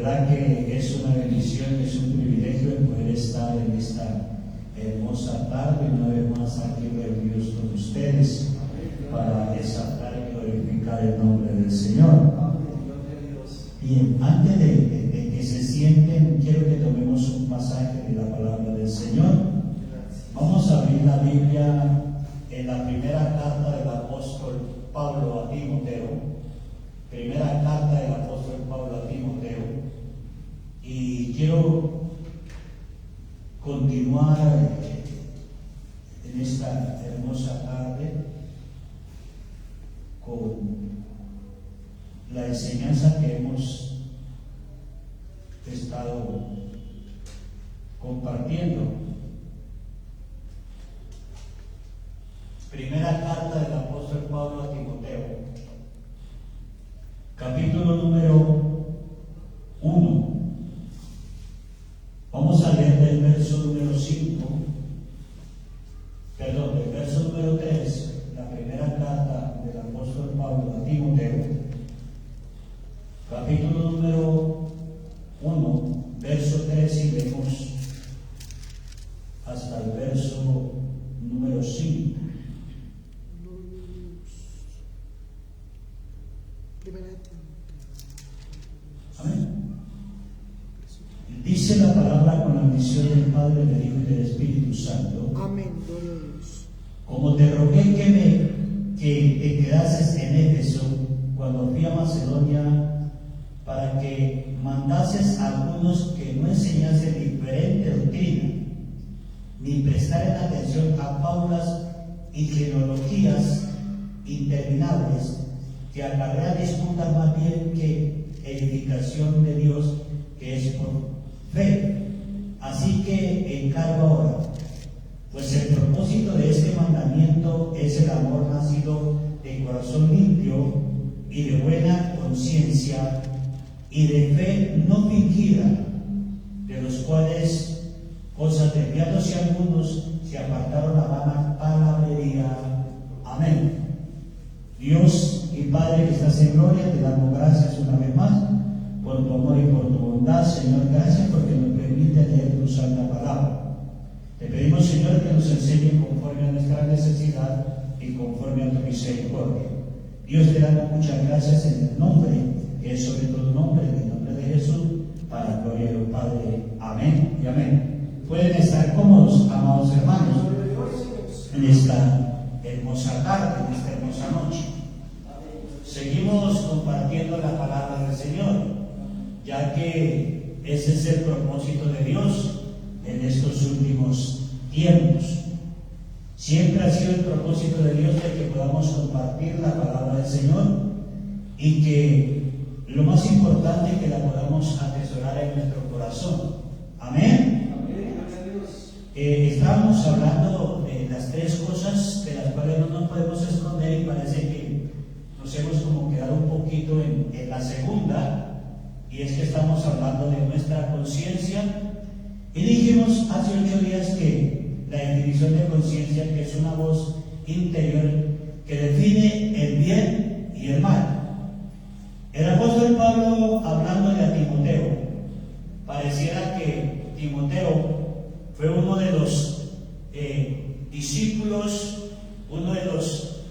verdad que es una bendición, es un privilegio el poder estar en esta hermosa tarde, una vez más aquí reunidos con ustedes para exaltar y glorificar el nombre del Señor. Bien, antes de que se sienten, quiero que tomemos un pasaje de la palabra del Señor. Vamos a abrir la Biblia en la primera carta del apóstol Pablo a Timoteo. Primera carta del apóstol Pablo a Timoteo. Y quiero continuar en esta hermosa tarde con la enseñanza que hemos estado compartiendo. Primera carta del apóstol Pablo a Timoteo, capítulo número 1. Vamos a leer del verso número 5, del verso número 3, la primera carta del apóstol Pablo a Timoteo, capítulo número 1, verso 3, y vemos hasta el verso número 5. Amén. Dice la palabra con la bendición del Padre, del Hijo y del Espíritu Santo. Amén. Gloria a Dios. Como te rogué que te quedases en Éfeso cuando fui a Macedonia, para que mandases a algunos que no enseñasen diferente doctrina, ni prestaren atención a fábulas y genealogías interminables, que acarrean disputas más bien que edificación de Dios, que es por fe. Así que encargo ahora, pues el propósito de este mandamiento es el amor nacido de corazón limpio y de buena conciencia y de fe no fingida, de los cuales cosas desviándose algunos se apartaron a vana palabrería. Amén. Dios y Padre que estás en gloria, te damos gracias una vez más por tu amor y por tu bondad. Señor, gracias porque nos permite leer tu santa palabra. Te pedimos, Señor, que nos enseñe conforme a nuestra necesidad y conforme a tu misericordia. Dios, te damos muchas gracias en el nombre, que es sobre todo nombre, en el nombre de Jesús, para gloria del Padre. Amén y amén. Pueden estar cómodos, amados hermanos, en esta hermosa tarde, en esta hermosa noche. Seguimos compartiendo la palabra del Señor, ya que ese es el propósito de Dios en estos últimos tiempos. Siempre ha sido el propósito de Dios de que podamos compartir la palabra del Señor y que lo más importante es que la podamos atesorar en nuestro corazón. Amén. Estábamos hablando de las tres cosas de las cuales no nos podemos esconder, y parece que nos hemos como quedado un poquito en la segunda, y es que estamos hablando de nuestra conciencia. Y dijimos hace 8 días que la definición de conciencia, que es una voz interior que define el bien y el mal. El apóstol Pablo, hablando de a Timoteo, pareciera que Timoteo fue uno de los discípulos, uno de los,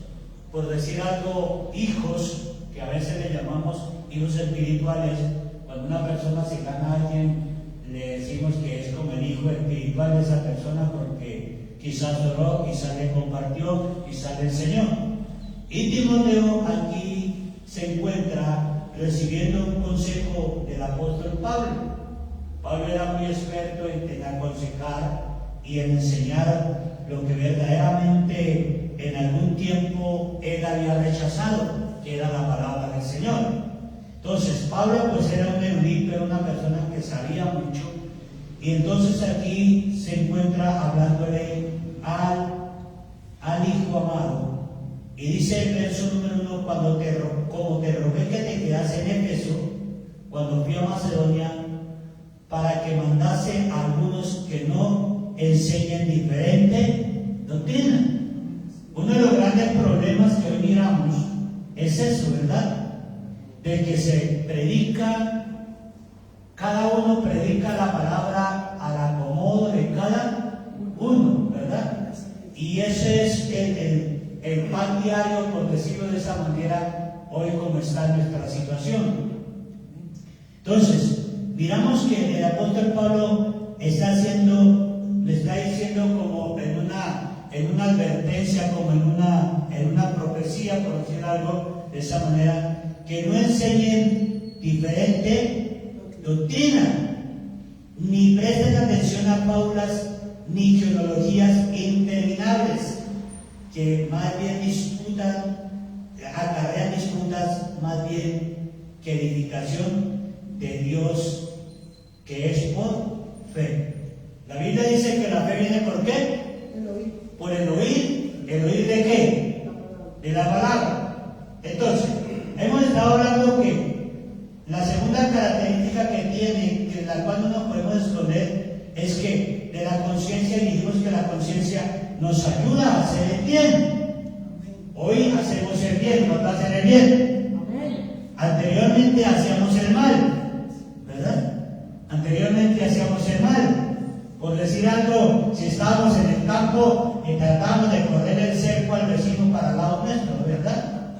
por decir algo, hijos, que a veces le llamamos hijos espirituales. Cuando una persona se gana a alguien, le decimos que es como el hijo espiritual de esa persona, porque quizás oró, quizás le compartió, quizás le enseñó. Y Timoteo aquí se encuentra recibiendo un consejo del apóstol Pablo. Pablo era muy experto en aconsejar y en enseñar lo que verdaderamente en algún tiempo él había rechazado, que era la palabra del Señor. Entonces Pablo pues era un erudito, era una persona que sabía mucho, y entonces aquí se encuentra hablándole al hijo amado, y dice el verso número 1: como te rogué que te quedas en Éfeso cuando fui a Macedonia, para que mandase a algunos que no enseñen diferente doctrina. Uno de los grandes problemas que hoy miramos es eso, ¿verdad? De que se predica cada uno predica la palabra al acomodo de cada uno, ¿verdad? Y ese es el pan diario, por decirlo de esa manera, hoy como está nuestra situación. Entonces, miramos que el apóstol Pablo le está diciendo como en una advertencia, como en una profecía, por decir algo de esa manera, que no enseñen diferente doctrina, ni presten atención a fábulas ni genealogías interminables, que más bien acarrean disputas más bien que edificación de Dios, que es por fe. La Biblia dice que la fe viene ¿por qué? Por el oír. ¿El oír de qué? De la palabra. Entonces, hemos estado hablando que la segunda característica que tiene, que la cual no nos podemos esconder, es que de la conciencia, dijimos que la conciencia nos ayuda a hacer el bien. Hoy hacemos el bien, nos va a hacer el bien. Anteriormente hacíamos el mal, ¿verdad? Anteriormente hacíamos el mal. Por decir algo, si estábamos en el campo y tratamos de correr el cerco al vecino para el lado nuestro, ¿verdad?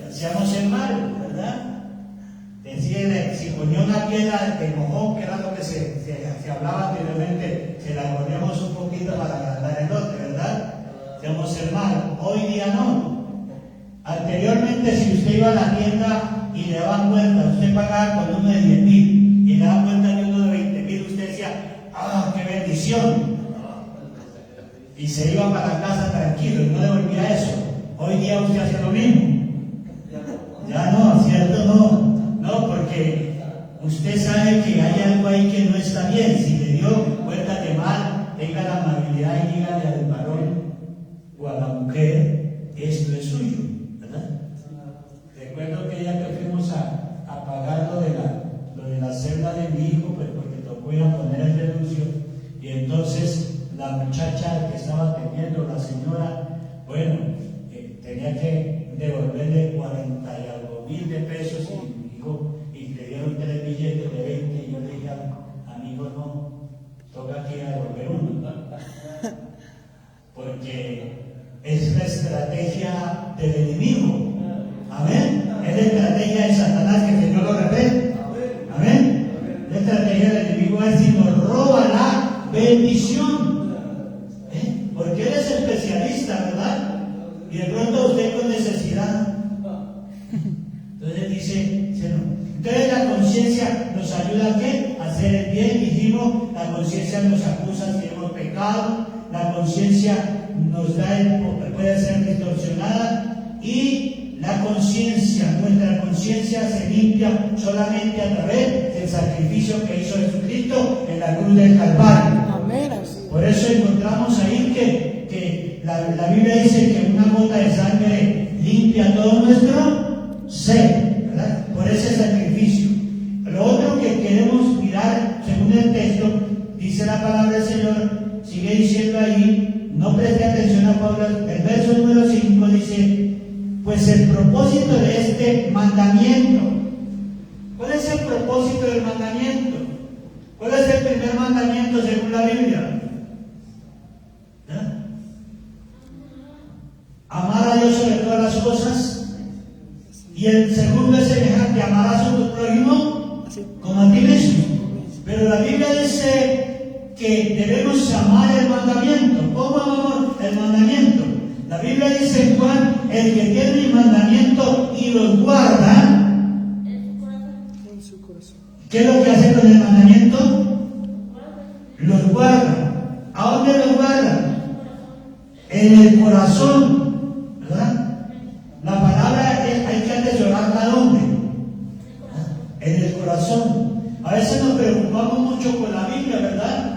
Hacíamos el mal, ¿verdad? Decía, si ponía una piedra de mojón, que era lo que se hablaba anteriormente, se la poníamos un poquito para agrandar el lote, ¿verdad? Hacíamos el mal. Hoy día no. Anteriormente, si usted iba a la tienda y le daban cuenta, usted pagaba con uno de 10,000 y le daban cuenta de uno de 20,000, usted decía, ¡ah, qué bendición! Y se iba para la casa tranquilo y no devolvía eso. Hoy día usted hace lo mismo. Ya no, ¿cierto? No, porque usted sabe que hay algo ahí que no está bien. Si le dio cuenta de mal, tenga la amabilidad y dígale al varón o a la mujer, esto es suyo, ¿verdad? Recuerdo que ya que fuimos a pagar lo de la celda de mi hijo, pues porque tocó ir a poner el denuncio, y entonces la muchacha que estaba atendiendo, la señora, bueno, tenía que devolverle 40 y algo mil de pesos y le dieron 3 billetes de 20 y yo le dije amigo, no, toca aquí a devolver uno, porque es la estrategia del enemigo. Amén. Es la estrategia de Satanás, que el Señor lo repite. Amén. La estrategia del enemigo es si nos roba la bendición. Porque él es especialista, ¿verdad? Y de pronto usted con necesidad. Entonces dice no. Entonces la conciencia nos ayuda ¿a qué? A hacer el bien. Dijimos, la conciencia nos acusa si hemos pecado. La conciencia nos puede ser distorsionada, y la conciencia, nuestra conciencia se limpia solamente a través del sacrificio que hizo Jesucristo en la cruz del Calvario. Amén. Por eso encontramos ahí que la Biblia dice que una gota de sangre limpia todo nuestro ser, ¿verdad? Por ese sacrificio. Lo otro que queremos mirar, según el texto, dice la palabra del Señor, sigue diciendo ahí, no preste atención a Pablo, el verso número 5 dice, pues el propósito de este mandamiento. ¿Cuál es el propósito del mandamiento? ¿Cuál es el primer mandamiento según la Biblia? Amar a Dios sobre todas las cosas. Y el segundo es semejante, amarás a tu prójimo como a ti mismo. Pero la Biblia dice que debemos amar el mandamiento. ¿Cómo amamos el mandamiento? La Biblia dice en Juan, el que tiene mi mandamiento y los guarda, ¿qué es lo que hace con el mandamiento? Los guarda. ¿A dónde los guarda? En el corazón, ¿verdad? La palabra hay que atesorarla ¿a dónde? En el corazón. A veces nos preocupamos mucho con la Biblia, ¿verdad?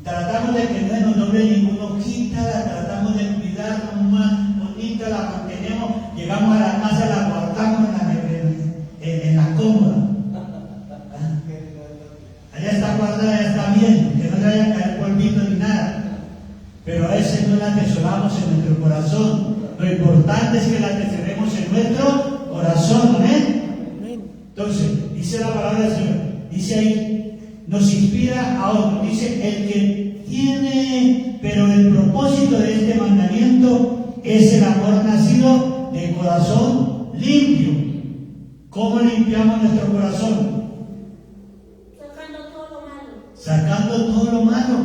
Tratamos de que no nos doble ninguno, quítala, tratamos de cuidarla más bonita, la mantenemos, llegamos a la casa, la guardamos en la cómoda. Allá está guardada, ya está bien, que no le vaya a caer polvito ni nada. Pero a veces no la atesoramos en nuestro corazón. Lo importante es que la atesoremos en nuestro corazón, ¿amén? Entonces, dice la palabra del Señor, dice ahí, nos inspira a otro. Dice, el que tiene, pero el propósito de este mandamiento es el amor nacido de corazón limpio. ¿Cómo limpiamos nuestro corazón? Sacando todo lo malo.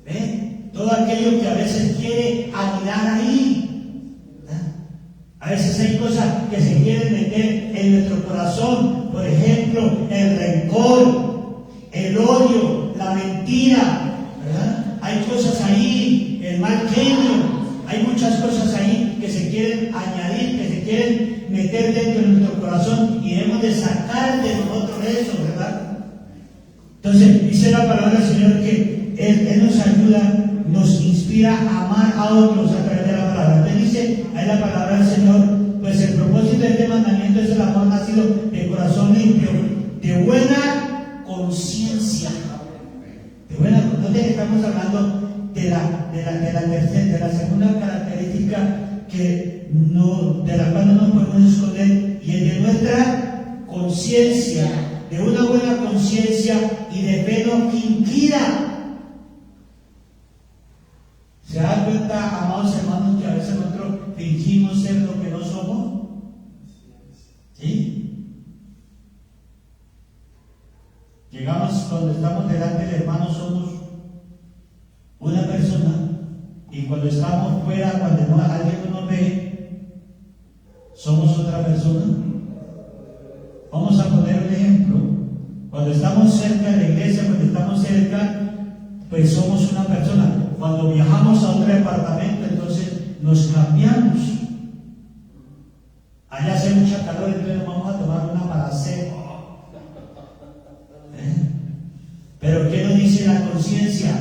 ¿Ve? Todo aquello que a veces quiere anidar ahí. A veces hay cosas que se quieren meter en nuestro corazón. Por ejemplo, el rencor, el odio, la mentira. ¿Verdad? Hay cosas ahí, el mal genio. Hay muchas cosas ahí que se quieren añadir, que se quieren meter dentro de nuestro corazón y debemos de sacar de nosotros eso, ¿verdad? Entonces, dice la palabra del Señor que Él nos ayuda, nos inspira a amar a otros a través de la palabra. Entonces dice ahí la palabra del Señor, pues el propósito de este mandamiento es el amor nacido de corazón limpio, de buena conciencia. Entonces estamos hablando de la segunda característica de la cual no nos podemos esconder, y es de nuestra conciencia, de una buena conciencia y de fe no fingida. ¿Se da cuenta, amados hermanos, que a veces nosotros fingimos ser lo que no somos? ¿Sí? Llegamos, cuando estamos delante del hermano, somos una persona, y cuando estamos fuera, cuando alguien no nos ve, somos otra persona. Vamos a poner un ejemplo. Cuando estamos cerca de la iglesia, cuando estamos cerca, pues somos una persona. Cuando viajamos a otro departamento, entonces nos cambiamos. Allá hace mucha calor, entonces vamos a tomar una para hacer. Pero ¿qué nos dice la conciencia?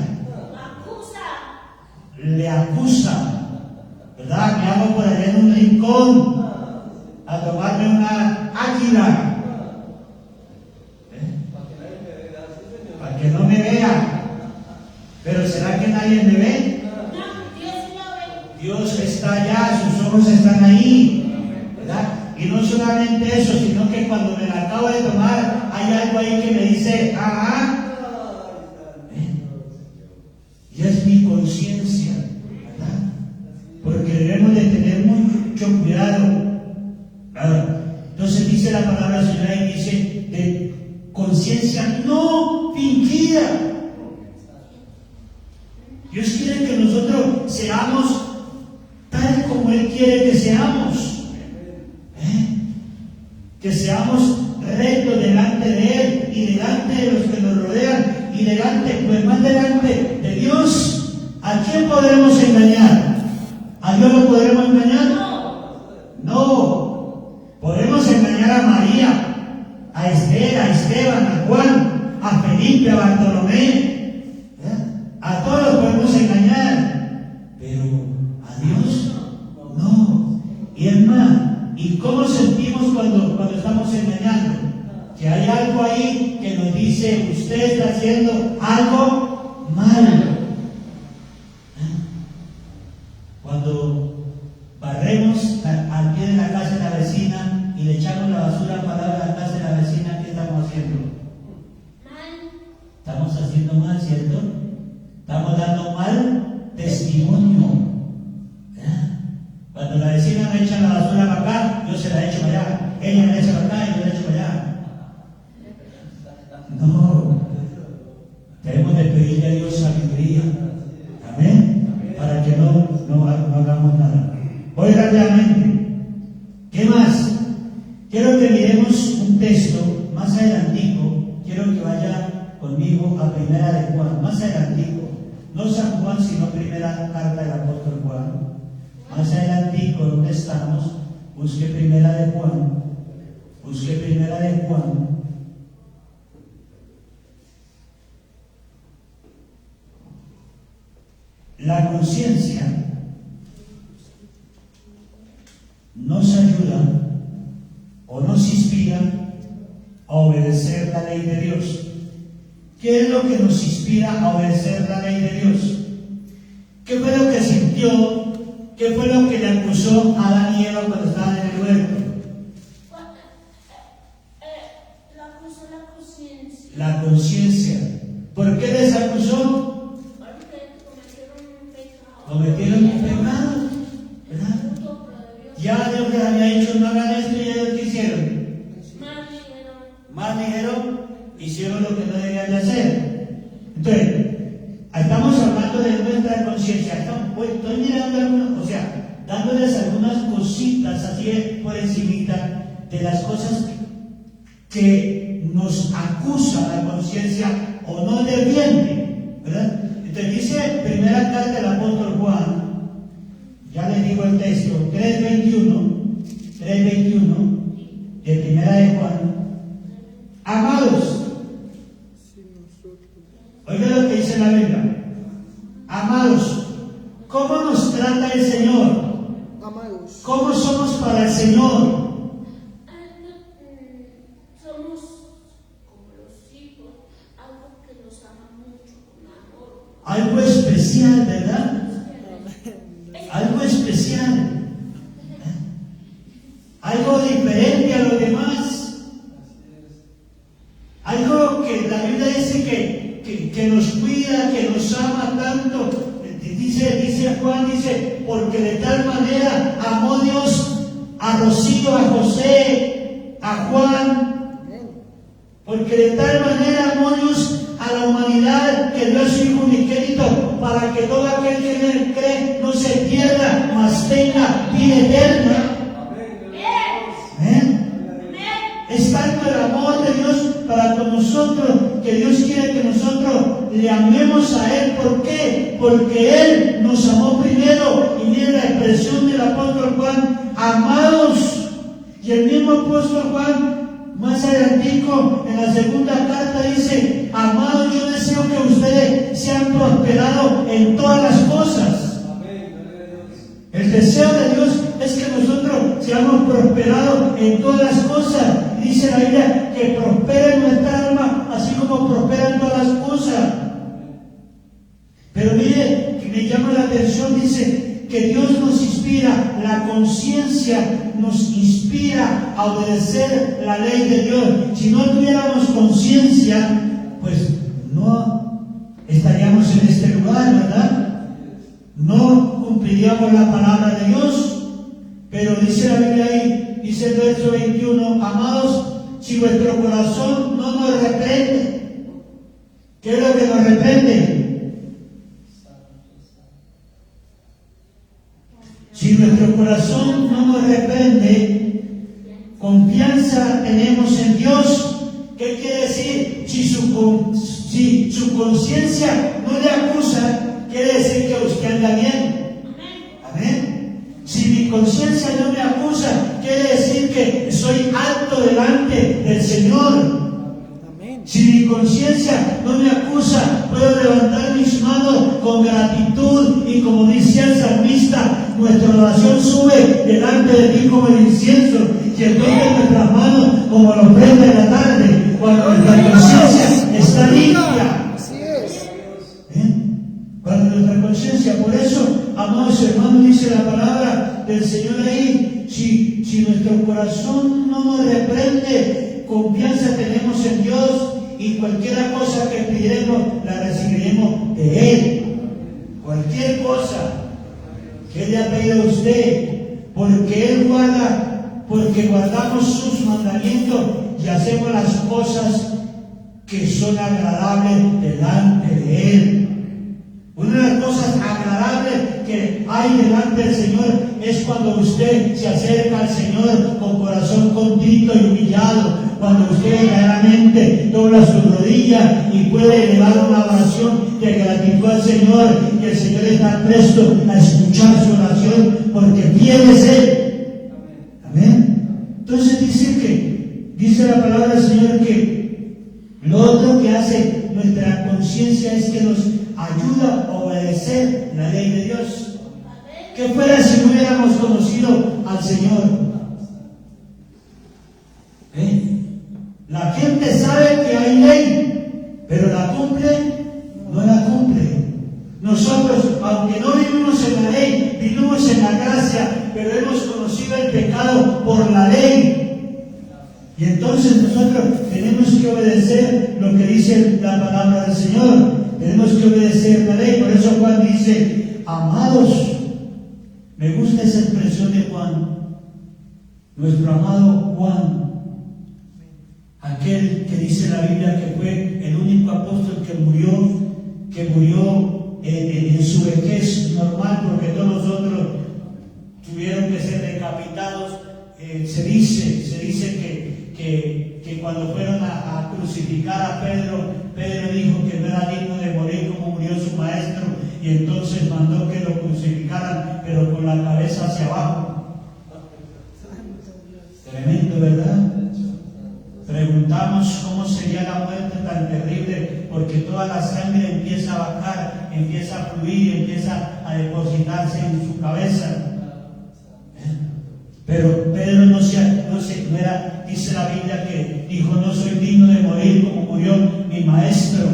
Le acusa, ¿verdad? Me hago por allá en un rincón a tomarme una águila. Para que no me vea. Pero ¿será que nadie me ve? Dios está allá, sus ojos están ahí, ¿verdad? Y no solamente eso, sino que cuando me la acabo de tomar, hay algo ahí que me dice, y es mi conciencia, ¿verdad? Porque debemos de tener mucho cuidado, ¿verdad? Entonces dice la palabra del Señor y dice, de conciencia no fingida. Dios quiere que nosotros seamos tal como Él quiere que seamos. Que seamos rectos delante de Él y delante de los que nos rodean y delante, pues más delante de Dios. ¿A quién podremos engañar? ¿A Dios lo podremos engañar? No. Podemos engañar a María, a Esther, a Esteban, a Juan, a Felipe, a Bartolomé. A todos los podemos engañar, pero a Dios no. Y es más, ¿y cómo sentimos cuando estamos engañando? Que hay algo ahí que nos dice, usted está haciendo algo malo. Cuando barremos al pie de la casa de la vecina y le echamos la basura para la casa de la vecina, ¿qué estamos haciendo? Estamos haciendo mal, ¿cierto? Estamos dando mal testimonio. Cuando la vecina me echa la basura para acá, yo se la echo para allá. Ella me la echa para acá y yo la echo para allá. No. Debemos de pedirle a Dios sabiduría. Amén. Para que no hagamos nada. Voy rápidamente. ¿Qué más? Quiero que miremos un texto más adelantico. Quiero que vaya conmigo a Primera de Juan. Más adelantico. No San Juan, sino Primera carta del apóstol Juan. Más adelantico, donde estamos, busque Primera de Juan. Busque Primera de Juan. La conciencia nos ayuda o nos inspira a obedecer la ley de Dios. ¿Qué es lo que nos inspira a obedecer la ley de Dios? ¿Qué fue lo que sintió? ¿Qué fue lo que le acusó a Adán y Eva cuando estaban en el huerto? La acusó la conciencia. La conciencia. ¿Por qué les acusó? Cometieron un pecado, ¿verdad? Ya Dios les había dicho no hagan esto y ellos ¿qué hicieron? Más dijeron, hicieron lo que no debían de hacer. Entonces, estamos hablando de nuestra conciencia. Estoy mirando algunas, o sea, dándoles algunas cositas así por encimita de las cosas que nos acusa la conciencia o no defiende, ¿verdad? Entonces dice primera carta del apóstol Juan, ya les digo el texto, 3:21 de primera de Juan. Amados, oiga lo que dice la Biblia. Amados, ¿cómo nos trata el Señor? ¿Cómo somos para el Señor? Somos como los hijos, algo que nos ama mucho, con amor. Algo especial, ¿verdad? Algo especial. Algo diferente a los demás. Algo que la Biblia dice que nos cuida, que nos ama tanto. Dice Juan, porque de tal manera amó Dios a Rocío, a José, a Juan, porque de tal manera amó Dios a la humanidad que dio a su Hijo unigénito para que todo aquel que en él cree no se pierda, mas tenga vida eterna. Es tanto el amor de Dios para con nosotros que Dios quiere que nosotros le amemos a Él. ¿Por qué? Porque Él nos amó primero. Y miren la expresión del apóstol Juan, amados. Y el mismo apóstol Juan, más adelantico, en la segunda carta dice, amados, yo deseo que ustedes sean prosperados en todas las cosas. El deseo de Dios es que nosotros seamos prosperados en todas las cosas. Dice la Biblia que prospere nuestra alma, así como prosperan todas las cosas. Pero mire, que me llama la atención, dice que Dios nos inspira, la conciencia nos inspira a obedecer la ley de Dios. Si no tuviéramos conciencia, pues no estaríamos en este lugar, ¿verdad? No cumpliríamos la palabra de Dios. Pero dice la Biblia ahí, dice el verso 21, amados, si vuestro corazón no nos reprende, ¿qué es lo que nos reprende? Si nuestro corazón no nos reprende, confianza tenemos en Dios. ¿Qué quiere decir? Si su conciencia no le acusa, quiere decir que usted anda bien. Amén. Si mi conciencia no me acusa, quiere decir que soy alto delante del Señor. Amén. Si mi conciencia no me acusa, puedo levantar mis manos con gratitud y como dice el salmista, nuestra oración sube delante de ti como el incienso y el don de nuestras manos como la ofrenda de la tarde, cuando nuestra conciencia está limpia. Así es. Cuando nuestra conciencia, por eso, amados hermanos, dice la palabra del Señor ahí, si nuestro corazón no nos reprende, confianza tenemos en Dios y cualquier cosa que pidiremos la recibiremos de Él. Cualquier cosa que le ha pedido a usted, porque Él guarda, porque guardamos sus mandamientos y hacemos las cosas que son agradables delante de Él. Una de las cosas agradables que hay delante del Señor es cuando usted se acerca al Señor con corazón contrito y humillado, cuando usted verdaderamente dobla sus rodillas y puede elevar una oración de gratitud al Señor, y el Señor está presto a escuchar su oración porque fiel es Él. Amén. Entonces dice la palabra del Señor que lo otro que hace nuestra conciencia es que nos ayuda a obedecer la ley de Dios. ¿Qué fuera si no hubiéramos conocido al Señor? La gente sabe que hay ley, pero la cumple, no la cumple. Nosotros, aunque no vivimos en la ley, vivimos en la gracia, pero hemos conocido el pecado por la ley. Y entonces Entonces nosotros tenemos que obedecer lo que dice la palabra del Señor. Tenemos que obedecer la ley. Por eso Juan dice, amados, me gusta esa expresión de Juan, nuestro amado Juan, aquel que dice la Biblia que fue el único apóstol que murió en su vejez normal, porque todos los otros tuvieron que ser decapitados. Se dice que cuando fueron a crucificar a Pedro, Pedro dijo que no era digno de morir como murió su maestro, y entonces mandó que lo crucificaran, pero con la cabeza hacia abajo. Tremendo, ¿verdad? Preguntamos cómo sería la muerte tan terrible, porque toda la sangre empieza a bajar, empieza a fluir, empieza a depositarse en su cabeza. Pero Pedro no era, dice la Biblia que dijo, no soy digno de morir como murió mi maestro.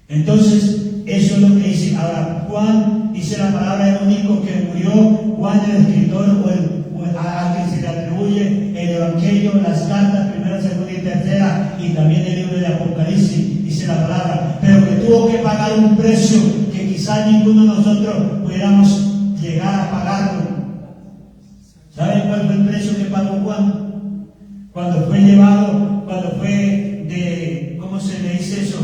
Entonces, eso es lo que dice. Ahora, Juan, dice la palabra, el único que murió, Juan el escritor, a quien se le atribuye el Evangelio, las cartas, primera, segunda y tercera, y también el libro de Apocalipsis, dice la palabra, pero que tuvo que pagar un precio que quizás ninguno de nosotros pudiéramos llegar a pagarlo. ¿Saben cuál fue el precio que pagó Juan? Cuando fue llevado, cuando fue ¿cómo se le dice eso?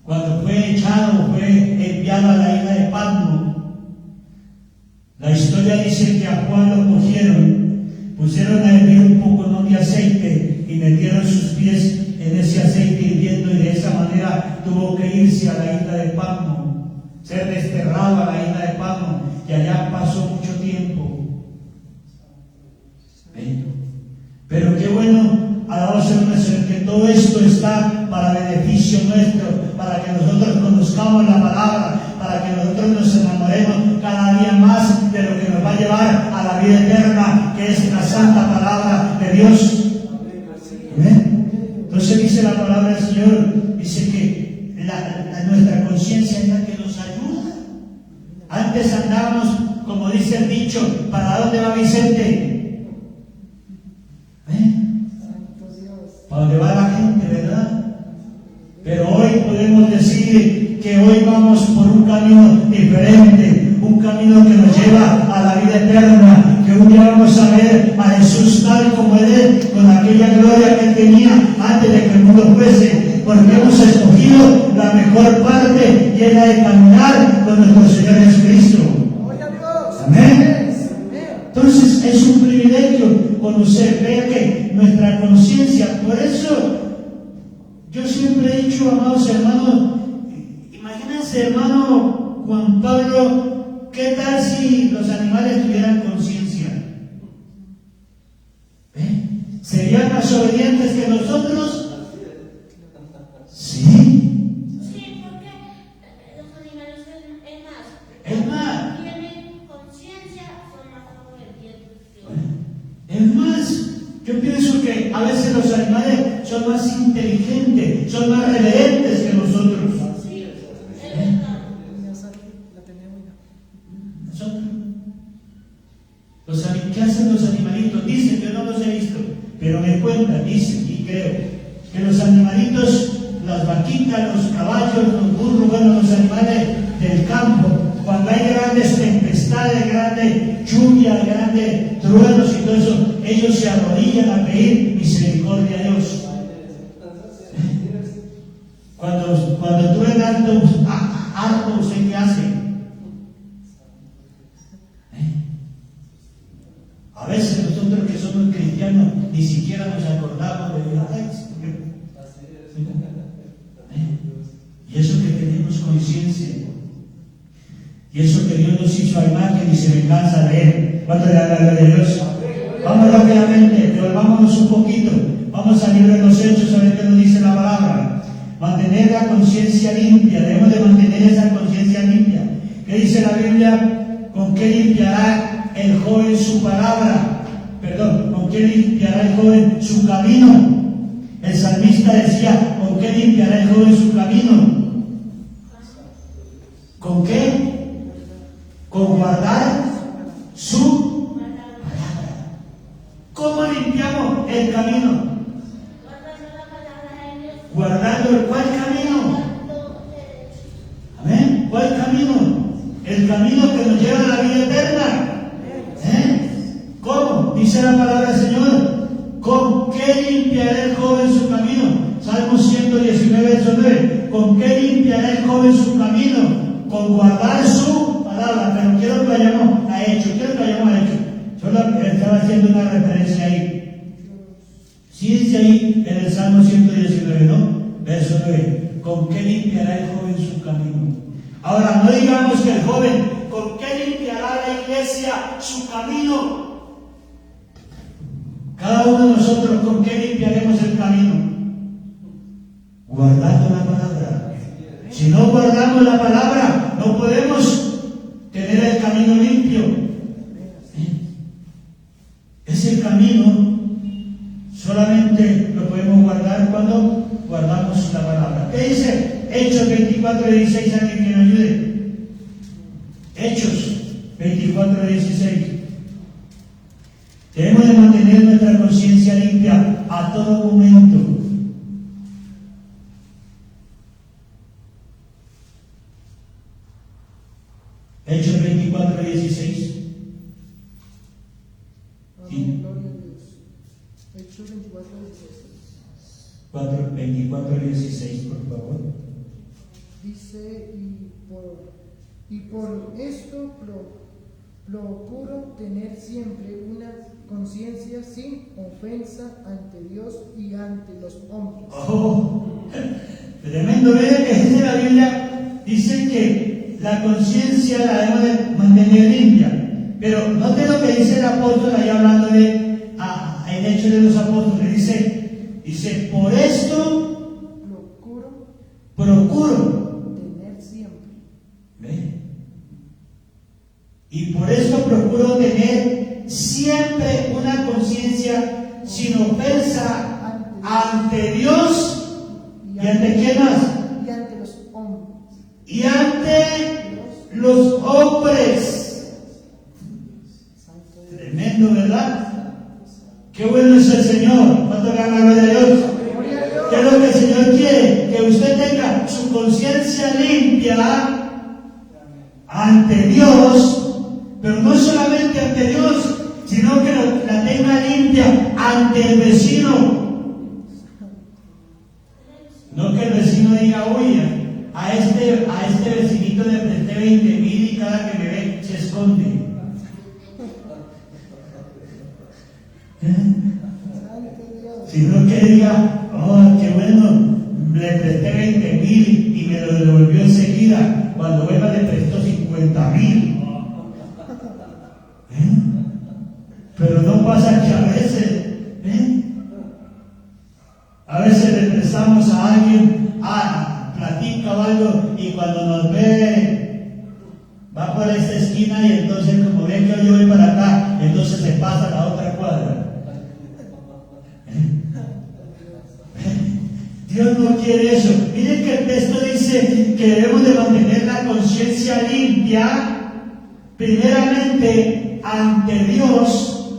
Cuando fue echado, fue enviado a la isla de Patmos. La historia dice que a Juan lo cogieron, pusieron a hervir un poco de aceite y metieron sus pies en ese aceite hirviendo, y de esa manera tuvo que irse a la isla de Patmos, ser desterrado a la isla de Patmos, y allá pasó mucho tiempo. Pero qué bueno, alabado sea nuestro Señor, que todo esto está para beneficio nuestro, para que nosotros conozcamos la palabra, para que nosotros nos enamoremos cada día más de lo que nos va a llevar a la vida eterna, que es la santa palabra de Dios. ¿Amén? Entonces dice la palabra del Señor, dice que nuestra conciencia es la que nos ayuda. Antes andábamos, como dice el dicho, ¿para dónde va Vicente? Para dónde va la gente, ¿verdad? Pero hoy podemos decir que hoy vamos por un camino diferente, un camino que nos lleva a la vida eterna, que un día vamos a ver a Jesús tal como Él es, con aquella gloria que Él tenía antes de que el mundo fuese, porque hemos escogido la mejor parte, y es la de caminar con nuestro Señor Jesucristo. Amén. Entonces es un privilegio conocer, ver que nuestra conciencia, por eso yo siempre he dicho, amados hermanos, imagínense, hermano Juan Pablo, ¿qué tal si los animales tuvieran conciencia? ¿Serían más obedientes que nosotros? Sí. Sí, porque los animales es más, tienen conciencia, son más obedientes que nosotros. Es más, yo pienso que a veces los animales son más inteligentes, son más reverentes que nosotros. Sí, es verdad. ¿Qué hacen los animalitos? Dicen, yo no los he visto, pero me cuentan, dicen y creo, que los animalitos, las vaquitas, los caballos, los burros, bueno, los animales del campo, cuando hay grandes tempestades, grandes lluvias, grandes truenos y todo eso, ellos se arrodillan a pedir misericordia a Dios. Cuando truenan harto, ¿usted qué hace? A veces nosotros que somos cristianos ni siquiera nos acordamos de Dios. Y eso que tenemos conciencia, y eso que Dios nos hizo a imagen y semejanza de Él. ¿Cuánto le da la gloria a Dios? Vamos rápidamente, devolvámonos un poquito. Vamos al libro de los Hechos a ver qué nos dice la palabra. Mantener la conciencia limpia, debemos de mantener esa conciencia limpia. ¿Qué dice la Biblia? ¿Con qué limpiará el joven su palabra? Perdón, ¿con qué limpiará el joven su camino? El salmista decía, ¿con qué limpiará el joven su camino? ¿Con qué? Con guardar su palabra. ¿Cómo limpiamos el camino? Guardando el cuál camino. Amén. ¿Cuál camino? El camino que nos lleva a la vida eterna. ¿Cómo? Dice la palabra del Señor. ¿Con qué limpiará el joven su camino? Salmo 119, verso 9. ¿Con qué limpiará el joven su camino? Con guardar su palabra. Pero quiero que vayamos a hecho. Solo estaba haciendo una referencia ahí. Sí dice ahí en el Salmo 119, ¿no? Verso 9. ¿Con qué limpiará el joven su camino? Ahora, no digamos que el joven, ¿con qué limpiará la iglesia su camino? Cada uno de nosotros, ¿con qué limpiaremos el camino? Guardando la palabra. Si no guardamos la palabra, no podemos tener el camino limpio. Ese camino solamente lo podemos guardar cuando guardamos la palabra. ¿Qué dice Hechos 24:16? Alguien que me ayude. Hechos 24:16. Debemos de mantener nuestra conciencia limpia a todo momento. Hechos 24:16. Amén, gloria a Dios. Hechos 24:16. 24:16, por favor. Dice, y por esto procuro tener siempre una conciencia sin ofensa ante Dios y ante los hombres. Oh, tremendo. Vean que dice la Biblia, dice que la conciencia la debemos de mantener limpia. Pero note lo que dice el apóstol ahí hablando de en Hechos de los Apóstoles. Dice, por esto procuro tener siempre. ¿ve? Y por esto procuro tener siempre una conciencia sin ofensa ante Dios y ante quién más. Y ante los hombres. Y ante los hombres. Tremendo, ¿verdad? Qué bueno es el Señor. ¿Cuánto le dan la gloria a Dios? ¿Qué es lo que el Señor quiere? Que usted tenga su conciencia limpia ante Dios, pero no solamente ante Dios, sino que la tenga limpia ante el vecino. No que el vecino diga, oye, a este vecinito le presté 20,000 y cada que me ve se esconde. Sino que diga, oh, qué bueno, le presté 20,000 y me lo devolvió enseguida. Cuando vuelva le prestó 50,000. Pero no pasa que a veces le prestamos a alguien, platica o algo, y cuando nos ve, va por esta esquina y entonces como ve que yo voy para acá, entonces se pasa a la otra cuadra. Dios no quiere eso. Miren que el texto dice que debemos de mantener la conciencia limpia, primeramente ante Dios,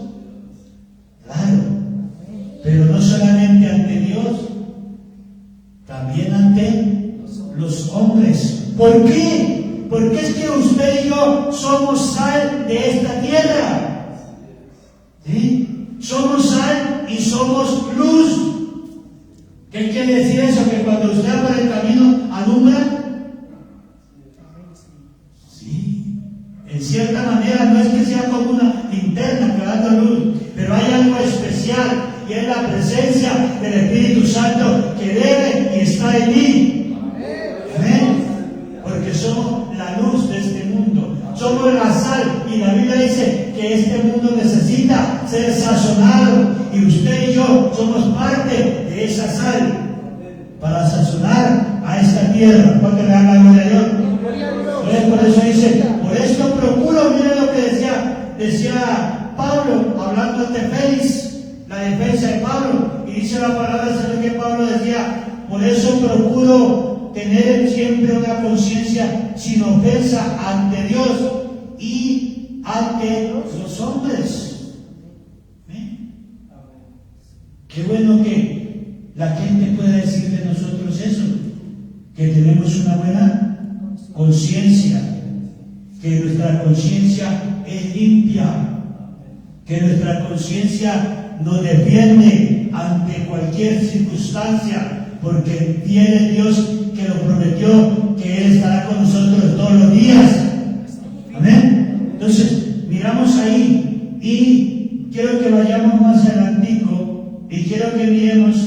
claro, pero no solamente ante Dios, también ante los hombres. ¿Por qué? Porque es que usted y yo somos sal de esta tierra. ¿Sí? Somos sal y somos luz. ¿Qué quiere decir eso? Que cuando usted va por el camino alumbra. Sí. En cierta manera no es que sea como una linterna que va dando luz, pero hay algo especial y es la presencia del Espíritu Santo que debe y está en mí. Amén. Porque somos la luz de este mundo. Somos la sal y la Biblia dice que este mundo necesita ser sazonado y usted y yo somos parte de esa sal para sazonar a esta tierra. ¿Cuánto le dan la gloria a Dios? Por eso dice, por esto procuro, miren lo que decía Pablo, hablando ante Félix, la defensa de Pablo, y dice la palabra del Señor que Pablo decía, por eso procuro tener siempre una conciencia sin ofensa ante Dios y ante los hombres. Qué bueno que la gente pueda decir de nosotros eso, que tenemos una buena conciencia, que nuestra conciencia es limpia, que nuestra conciencia nos defiende ante cualquier circunstancia, porque tiene Dios que lo prometió, que Él estará con nosotros todos los días. Amén. Entonces, miramos ahí y quiero que vayamos más adelantico y quiero que miremos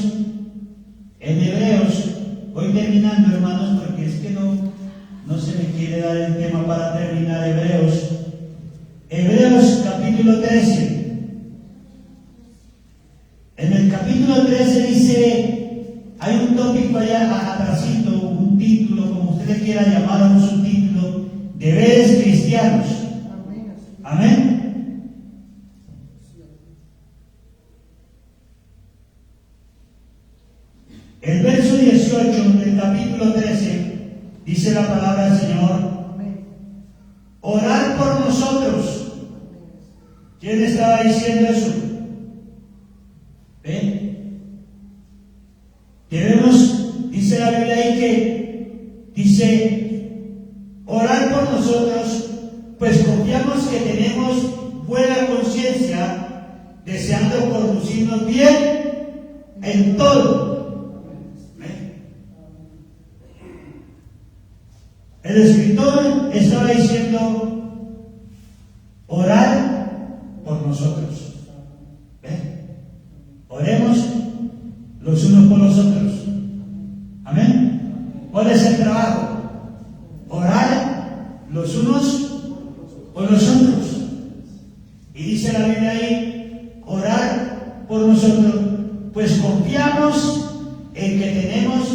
en Hebreos, voy terminando, hermanos, porque es que no se me quiere dar el tema para terminar. Hebreos capítulo 13. En el capítulo 13 dice, hay un tópico allá atrásito, un título, como usted le quiera llamar, un subtítulo, deberes cristianos. Amén. El verso 18 del capítulo 13 dice la palabra del Señor: orar por nosotros. ¿Quién estaba diciendo eso? ¿Ven? Debemos, dice la Biblia ahí que dice, orar por nosotros, pues confiamos que tenemos buena conciencia, deseando conducirnos bien en todo. ¿Ven? El escritor estaba diciendo, orar por nosotros. ¿Ven? Oremos los unos por los otros. Amén. ¿Cuál es el trabajo? Orar los unos por los otros. Y dice la Biblia ahí, orar por nosotros, pues confiamos en que tenemos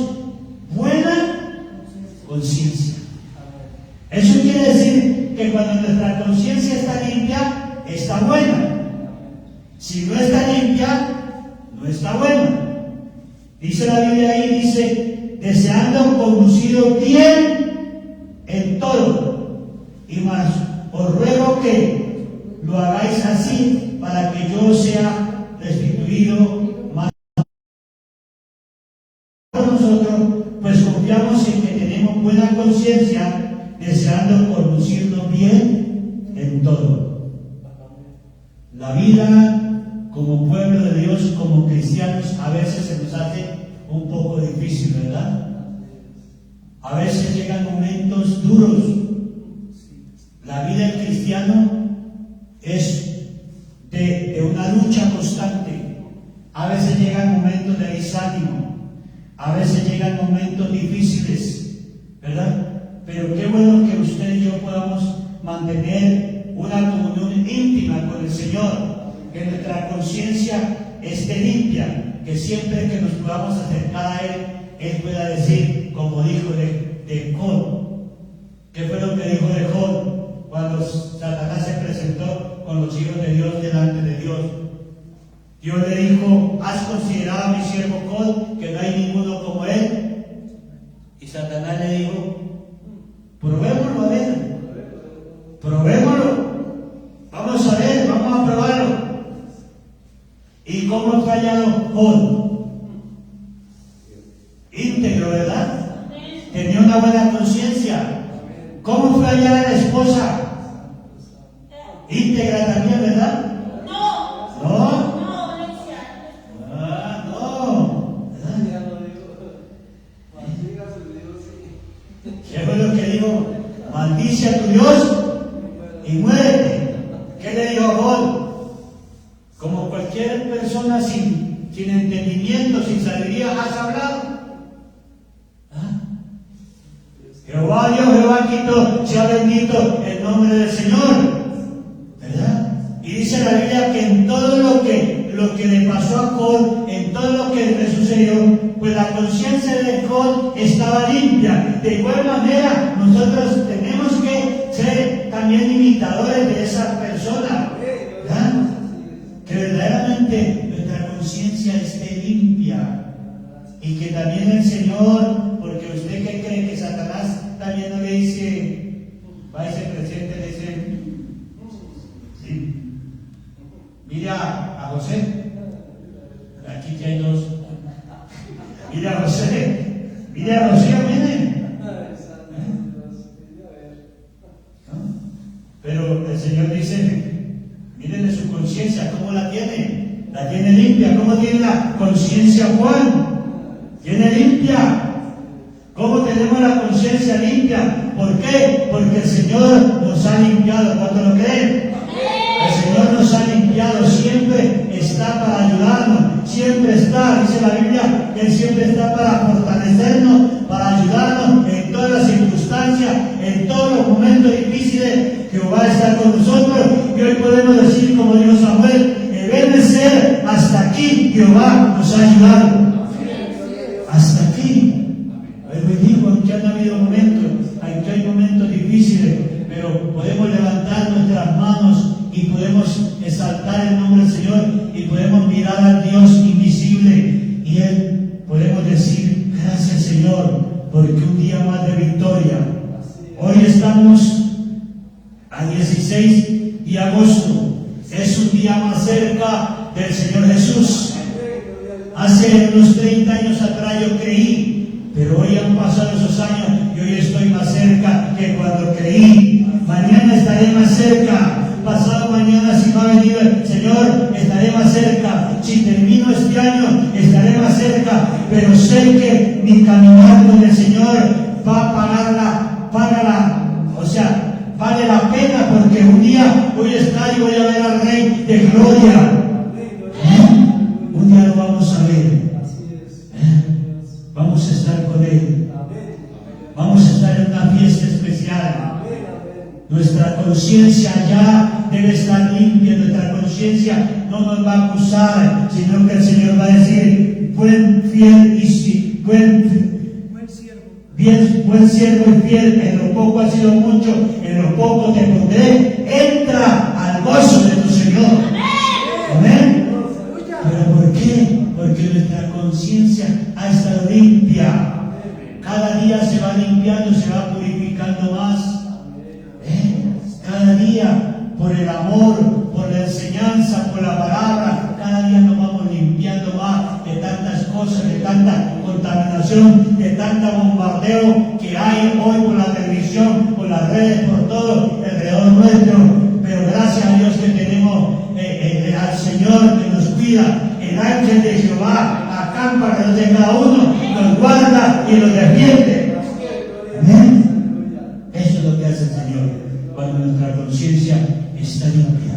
buena conciencia. Eso quiere decir que cuando nuestra conciencia está limpia, está buena. Si no está limpia, no está buena. Dice la Biblia ahí, dice, deseando conducido bien en todo. Y más, os ruego que lo hagáis así, para que yo sea restituido más por nosotros, pues confiamos en que tenemos buena conciencia, deseando conducirnos bien en todo. La vida como pueblo de Dios, como cristianos, a veces se nos hace un poco difícil, ¿verdad? A veces llegan momentos duros. La vida del cristiano es de una lucha constante. A veces llegan momentos de desánimo, a veces llegan momentos difíciles, ¿verdad? Pero qué bueno que usted y yo podamos mantener una comunión íntima con el Señor, que nuestra conciencia esté limpia, que siempre que nos podamos acercar a Él pueda decir, como dijo de Job. ¿Qué fue lo que dijo de Job cuando Satanás se presentó con los hijos de Dios delante de Dios? Dios le dijo, ¿has considerado a mi siervo Job, que no hay ninguno como él? Y Satanás le dijo, probémoslo a ver, probémoslo, vamos a ver, vamos a probarlo. ¿Y cómo ha fallado Job? Íntegro, ¿verdad? Tenía una buena conciencia. ¿Cómo fue allá la esposa? Íntegra también, ¿verdad? No. ¿No? No, Alexia. Ah, no. ¿Qué fue lo que dijo? Maldice a tu Dios y muérete. ¿Qué le dijo a Job? Como cualquier persona sin entendimiento, sin sabiduría, has hablado. ¿Ah? Jehová Dios, Jehová quitó, sea bendito el nombre del Señor. ¿Verdad? Y dice la Biblia que en todo lo que le pasó a Job, en todo lo que le sucedió, pues la conciencia de Job estaba limpia. De igual manera, nosotros tenemos que ser también imitadores de esa persona, ¿verdad? Que verdaderamente nuestra conciencia esté limpia. Y que también el Señor, porque usted que cree que Satanás también no le dice, va y se presente, le dice, sí, mira a José, Aquí ya hay dos. Mire a José, miren. ¿No? Pero el Señor dice, miren su conciencia, ¿cómo la tiene? La tiene limpia. ¿Cómo tiene la conciencia Juan? Tiene limpia. ¿Cómo tenemos la conciencia limpia? ¿Por qué? Porque el Señor nos ha limpiado. ¿Cuánto lo creen? El Señor nos ha limpiado. Siempre está para ayudarnos. Siempre está, dice la Biblia, que Él siempre está para fortalecernos, para ayudarnos en todas las circunstancias, en todos los momentos difíciles. Jehová está con nosotros. Y hoy podemos decir, como dijo Samuel, Ebenezer, hasta aquí Jehová nos ha ayudado. Hasta aquí. Hoy digo, aunque han habido momentos, aunque hay momentos difíciles, pero podemos levantar nuestras manos y podemos exaltar el nombre del Señor y podemos mirar al Dios invisible y Él podemos decir, gracias Señor, porque un día más de victoria. Hoy estamos a 16 de agosto, es un día más cerca del Señor Jesús. Hace unos 30 años atrás yo creí, pero hoy han pasado esos años y hoy estoy más cerca que cuando creí. Mañana estaré más cerca. Pasado mañana, si no ha venido el Señor, estaré más cerca. Si termino este año, estaré más cerca. Pero sé que mi caminar con el Señor va a vale la pena, porque un día voy a estar y voy a ver al Rey de Gloria. Un día lo vamos a ver. Vamos a estar con Él. Vamos a estar en una fiesta especial. Nuestra conciencia ya debe estar limpia. Nuestra conciencia no nos va a acusar, sino que el Señor va a decir, buen siervo y fiel, en lo poco has sido mucho, en lo poco te pondré, entra al gozo de tu Señor. Amén. ¿Pero por qué? Porque nuestra conciencia ha estado limpia. Cada día se va limpiando, se va purificando más. Cada día, por el amor, por la enseñanza, por la palabra, cada día nos vamos limpiando más de tantas cosas, de tanta contaminación, de tanto bombardeo que hay hoy por la televisión, por las redes, por todo alrededor nuestro. Pero gracias a Dios que tenemos al Señor que nos cuida. El ángel de Jehová acampa alrededor de cada uno, nos guarda y nos defiende. Amén. Eso es lo que hace el Señor cuando nuestra conciencia está limpia.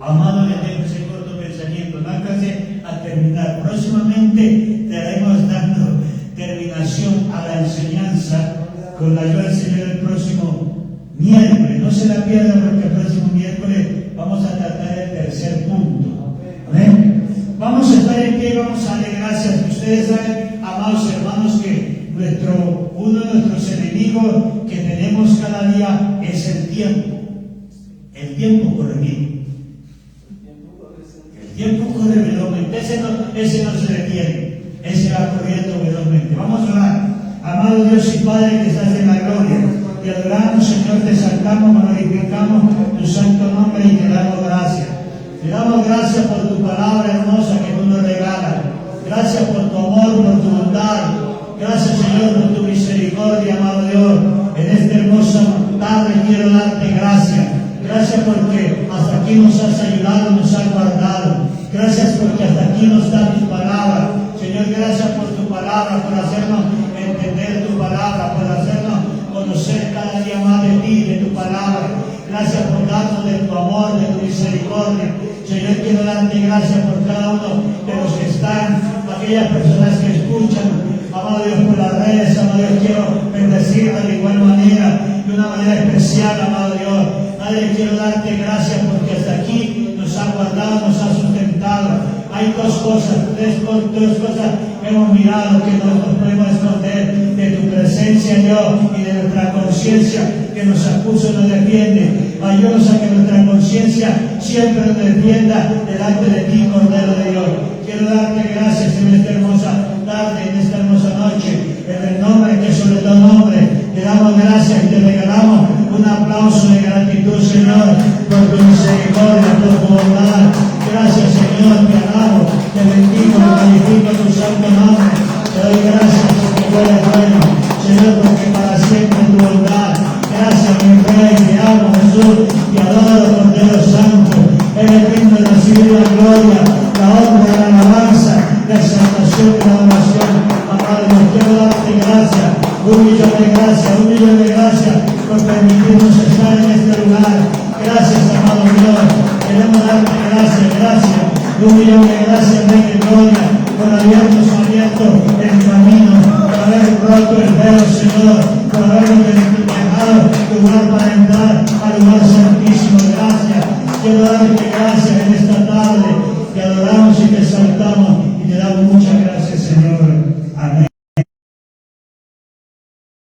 Amado, le dejo ese corto pensamiento. No alcancé a terminar. Próximamente estaremos dando terminación a la enseñanza con la ayuda del Señor el próximo miércoles. No se la pierda, porque el próximo miércoles vamos a tratar el tercer punto. ¿Amén? Vamos a estar en pie y vamos a darle gracias. Ustedes saben, amados hermanos, que uno de nuestros enemigos que tenemos cada día es el tiempo. El tiempo corre bien. El tiempo corre velozmente. Ese no se detiene. Ese va corriendo velozmente. Vamos a orar. Amado Dios y Padre que estás en la gloria, te adoramos, Señor, te exaltamos, glorificamos tu santo nombre y te damos gracias. Te damos gracias por tu palabra hermosa que tú nos regalas. Gracias por tu amor, por tu bondad. Gracias, Señor, por tu misericordia, amado Dios. En esta hermosa tarde quiero darte gracias. Gracias porque hasta aquí nos has ayudado, nos has guardado. Gracias porque hasta aquí nos da tu palabra. Señor, gracias por tu palabra, por hacernos entender tu palabra, por hacernos conocer cada día más de ti, de tu palabra. Gracias por darnos de tu amor, de tu misericordia. Señor, quiero darte gracias por cada uno de los que están, aquellas personas que escuchan, amado Dios, por las redes. Amado Dios, quiero bendecirte de igual manera, de una manera especial, amado Dios. Padre, quiero darte gracias porque hasta aquí nos ha guardado, nos ha sustentado. Hay tres cosas que hemos mirado que no nos podemos esconder de tu presencia, Dios, y de nuestra conciencia que nos acusa y nos defiende. Ayúdanos a que nuestra conciencia siempre nos defienda delante de ti, Cordero de Dios. Quiero darte gracias en esta hermosa tarde, en esta hermosa noche, en el nombre que sobre todo nombre. Te damos gracias y te regalamos un aplauso de gratitud, Señor, por tu misericordia, por tu bondad. Gracias, Señor. Señor, te alabo, te bendigo, te glorifico tu santo nombre. Te doy gracias porque tú eres bueno, Señor, porque para siempre tu bondad. Gracias, mi Rey, te amo, Jesús, te adoro, Cordero Santo. Eres digno de recibir la gloria, la honra, la alabanza, la exaltación y la adoración. Amado Dios, quiero darte gracias, un millón de gracias por permitirnos estar en este lugar. Gracias, amado Dios. Queremos darte gracias. Un millón de gracias, Rey de gloria, por habernos abierto el camino, por haber roto el velo, Señor, por habernos dejado